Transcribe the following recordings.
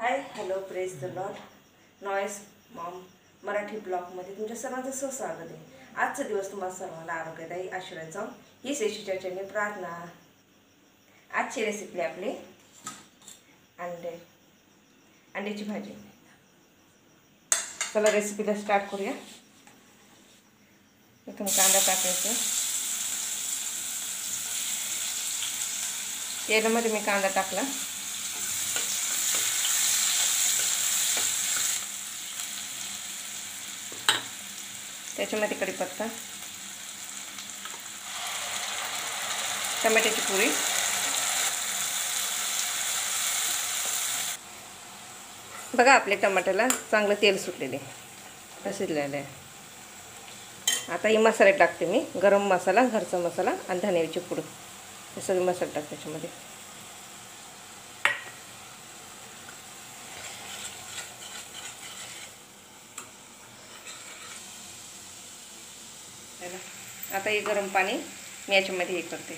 Hi hello praise the Lord. Noise Maugham Marathi ब्लॉगमध्ये तुमच्या सर्वांचं स्वागत आहे. आजचा दिवस तुम्हाला सर्वांना आरोग्यदायी आशीर्वाद जाऊन हीच येशूच्या चरणी प्रार्थना. आजची रेसिपी आपली अंड्याची भाजी. चला रेसिपीला स्टार्ट करूया. इथून कांदा टाकायचा. तेलामध्ये मी कांदा टाकला. त्याच्यामध्ये कढीपत्ता, टमाट्याची पुरी, बघा आपल्या टमाट्याला चांगलं तेल सुटलेले शिजलेलं आहे. आता ही मसाले टाकते मी. गरम मसाला, घरचा मसाला आणि धन्याची पूड हे सगळे मसाले टाकते त्याच्यामध्ये. आता हे गरम पाणी मी याच्यामध्ये हे करते.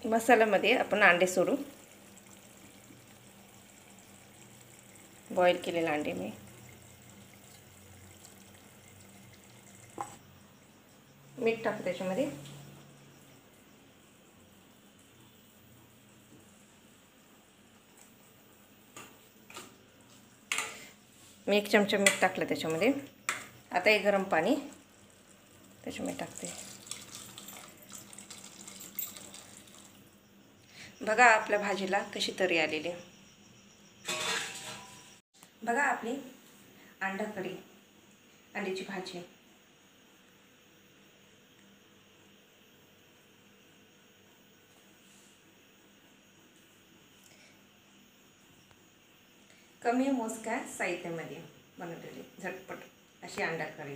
मसाल्यामध्ये आपण अंडे सोडू. बॉईल केलेले अंडे मी मीठ टाकते त्याच्यामध्ये. मी 1 चमचा मीठ टाकलं त्याच्यामध्ये. आता हे गरम पाणी त्याच्यामध्ये टाकते. बघा आपल्या भाजीला कशी तरी आलेली. बघा आपली अंडा कढी, अंड्याची भाजी. कमी मोजक्या साहित्यामध्ये बनवलेली झटपट अशी अंडा कढी.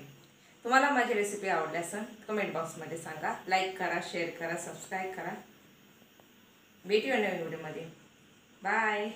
तुम्हाला माझी रेसिपी आवडली असेल कमेंट बॉक्समध्ये सांगा. लाईक करा, शेअर करा, सबस्क्राईब करा. भेटूया नवीन व्हिडिओमध्ये. बाय.